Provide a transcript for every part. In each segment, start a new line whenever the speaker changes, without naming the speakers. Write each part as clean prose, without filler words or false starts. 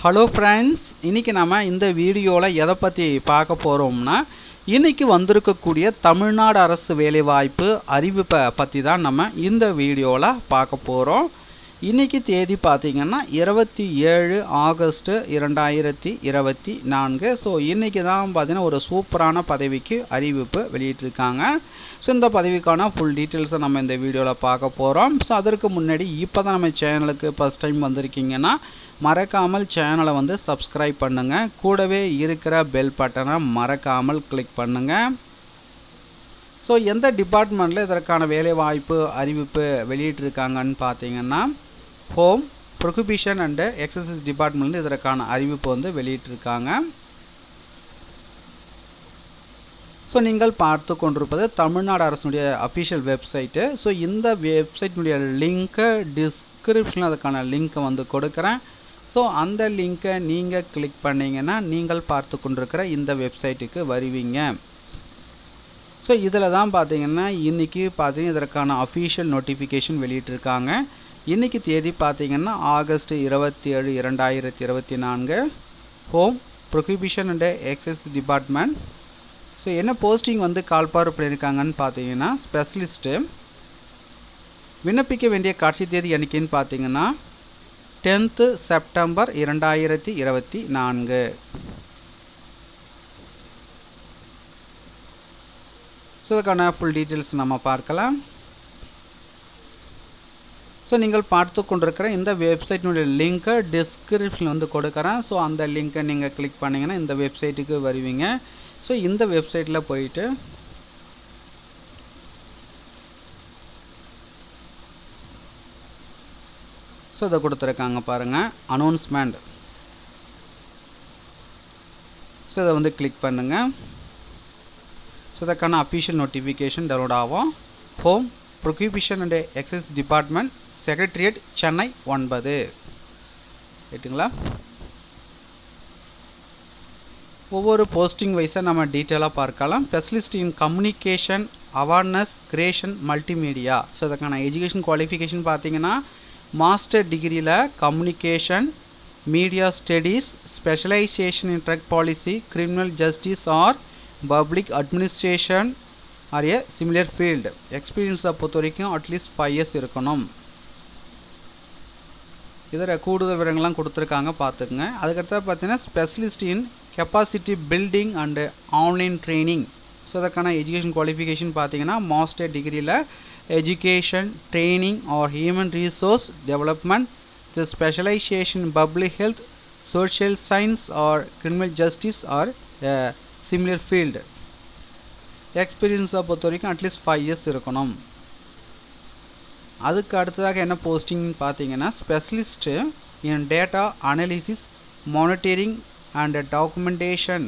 Hello friends, இன்றைக்கி நம்ம இந்த வீடியோவில் எதை பற்றி பார்க்க போகிறோம்னா, இன்றைக்கி வந்திருக்கக்கூடிய தமிழ்நாடு அரசு வேலைவாய்ப்பு அறிவிப்பை பற்றி தான் நம்ம இந்த வீடியோவில் பார்க்க போகிறோம். இன்றைக்கி தேதி பார்த்திங்கன்னா 27 ஆகஸ்ட் 2024. ஸோ இன்றைக்கி தான் பார்த்திங்கன்னா ஒரு சூப்பரான பதவிக்கு அறிவிப்பு வெளியிட்டிருக்காங்க. ஸோ இந்த பதவிக்கான ஃபுல் டீட்டெயில்ஸை நம்ம இந்த வீடியோவில் பார்க்க போகிறோம். ஸோ அதற்கு முன்னாடி இப்போ தான் நம்ம சேனலுக்கு ஃபஸ்ட் டைம் வந்திருக்கீங்கன்னா மறக்காமல் சேனலை வந்து சப்ஸ்கிரைப் பண்ணுங்கள். கூடவே இருக்கிற பெல் பட்டனை மறக்காமல் கிளிக் பண்ணுங்கள். ஸோ எந்த டிபார்ட்மெண்ட்டில் இதற்கான வேலைவாய்ப்பு அறிவிப்பு வெளியிட்டிருக்காங்கன்னு பார்த்தீங்கன்னா, home, prohibition and exercise department இதற்கான அறிவிப்பு வந்து வெளியிட்டிருக்காங்க. ஸோ நீங்கள் பார்த்து கொண்டிருப்பது தமிழ்நாடு அரசுடைய அஃபிஷியல் வெப்சைட்டு. ஸோ இந்த வெப்சைட்டினுடைய லிங்க்கை டிஸ்கிரிப்ஷனில் அதுக்கான லிங்க்கை வந்து கொடுக்குறேன். ஸோ அந்த லிங்க்கை நீங்கள் கிளிக் பண்ணிங்கன்னா நீங்கள் பார்த்து கொண்டிருக்கிற இந்த வெப்சைட்டுக்கு வருவீங்க. ஸோ இதில் தான் பார்த்தீங்கன்னா இன்றைக்கி இதற்கான அஃபிஷியல் நோட்டிஃபிகேஷன் வெளியிட்டிருக்காங்க. இன்றைக்கி தேதி பார்த்திங்கன்னா August 27, 2024. Home, prohibition and excise department. So என்ன போஸ்டிங் வந்து கால்பார் பண்ணியிருக்காங்கன்னு பார்த்தீங்கன்னா, ஸ்பெஷலிஸ்ட்டு. விண்ணப்பிக்க வேண்டிய கடைசி தேதி என்னைக்குன்னு பார்த்தீங்கன்னா 10th செப்டம்பர் 2024. ஸோ அதுக்கான ஃபுல் டீட்டெயில்ஸ் நம்ம பார்க்கலாம். ஸோ நீங்கள் பார்த்து கொண்டிருக்கிற இந்த வெப்சைட்டினுடைய லிங்க்கை டிஸ்கிரிப்ஷனில் வந்து கொடுக்குறேன். ஸோ அந்த லிங்க்கை நீங்கள் கிளிக் பண்ணிங்கன்னா இந்த வெப்சைட்டுக்கு வருவீங்க. ஸோ இந்த வெப்சைட்டில் போயிட்டு ஸோ இதை கொடுத்துருக்காங்க பாருங்கள், அனௌன்ஸ்மெண்ட். ஸோ இதை வந்து கிளிக் பண்ணுங்கள். ஸோ இதற்கான அஃபிஷியல் நோட்டிஃபிகேஷன் டவுன்லோட் ஆகும். Home, prohibition and excise department, secretariat, Chennai 9. ரைட்டுங்களா? ஒவ்வொரு போஸ்டிங் வைஸாக நம்ம டீட்டெயிலாக பார்க்கலாம். Specialist in communication awareness creation multimedia. So இதுக்கான எஜுகேஷன் குவாலிஃபிகேஷன் பார்த்தீங்கன்னா மாஸ்டர் டிகிரியில் communication media studies, specialisation in drug policy, criminal justice or public administration or a similar field. எக்ஸ்பீரியன்ஸை பொறுத்த வரைக்கும் அட்லீஸ்ட் 5 years இருக்கணும். இதில் கூடுதல் விவரங்கள்லாம் கொடுத்துருக்காங்க, பார்த்துக்குங்க. அதுக்கடுத்து பார்த்தீங்கன்னா specialist in capacity building and online training. So அதற்கான எஜுகேஷன் குவாலிஃபிகேஷன் பார்த்தீங்கன்னா மாஸ்டர் டிகிரியில் education training or human resource development with specialization in public health, social science or criminal justice or similar field. எக்ஸ்பீரியன்ஸை பொறுத்த வரைக்கும் அட்லீஸ்ட் 5 years இருக்கணும். அதுக்கு அடுத்ததாக என்ன போஸ்டிங்னு பார்த்தீங்கன்னா specialist in data analysis, monitoring and documentation.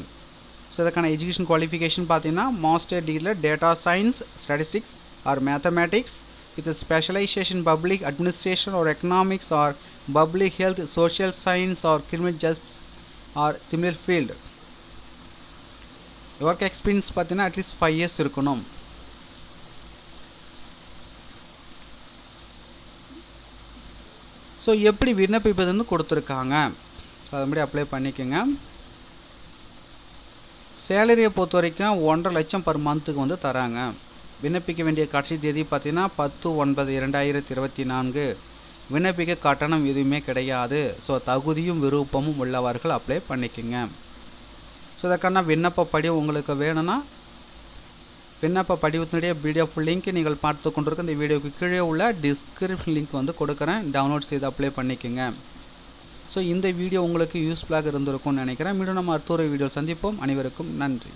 So இதுக்கான எஜுகேஷன் குவாலிஃபிகேஷன் பார்த்தீங்கன்னா மாஸ்டர் டிகிரியில் data science, statistics or mathematics with specialization public administration or economics or public health, social science or criminal justice or similar field. Work experience பார்த்தீங்கன்னா at least 5 years இருக்கணும். So எப்படி விண்ணப்பிப்பதுன்னு கொடுத்துருக்காங்க. So அதுபடி apply பண்ணிக்கோங்க. சேலரியை பொறுத்த வரைக்கும் 1.5 லட்சம் பர் மந்த்துக்கு வந்து தராங்க. விண்ணப்பிக்க வேண்டிய கடைசி தேதி பார்த்தீங்கன்னா 10/9/2024. விண்ணப்பிக்க கட்டணம் எதுவுமே கிடையாது. ஸோ தகுதியும் விருப்பமும் உள்ளவர்கள் அப்ளை பண்ணிக்கோங்க. ஸோ இதற்கான விண்ணப்ப படிவம் உங்களுக்கு வேணும்னா விண்ணப்ப படிவத்தினுடைய பிடிஎஃப் லிங்க் நீங்கள் பார்த்து கொண்டிருக்க இந்த வீடியோக்கு கீழே உள்ள டிஸ்கிரிப்ஷன் லிங்க் வந்து கொடுக்குறேன். டவுன்லோட் செய்து அப்ளை பண்ணிக்கோங்க. ஸோ இந்த வீடியோ உங்களுக்கு யூஸ்ஃபுல்லாக இருந்திருக்கும்னு நினைக்கிறேன். மீண்டும் நம்ம அடுத்த ஒரு வீடியோ சந்திப்போம். அனைவருக்கும் நன்றி.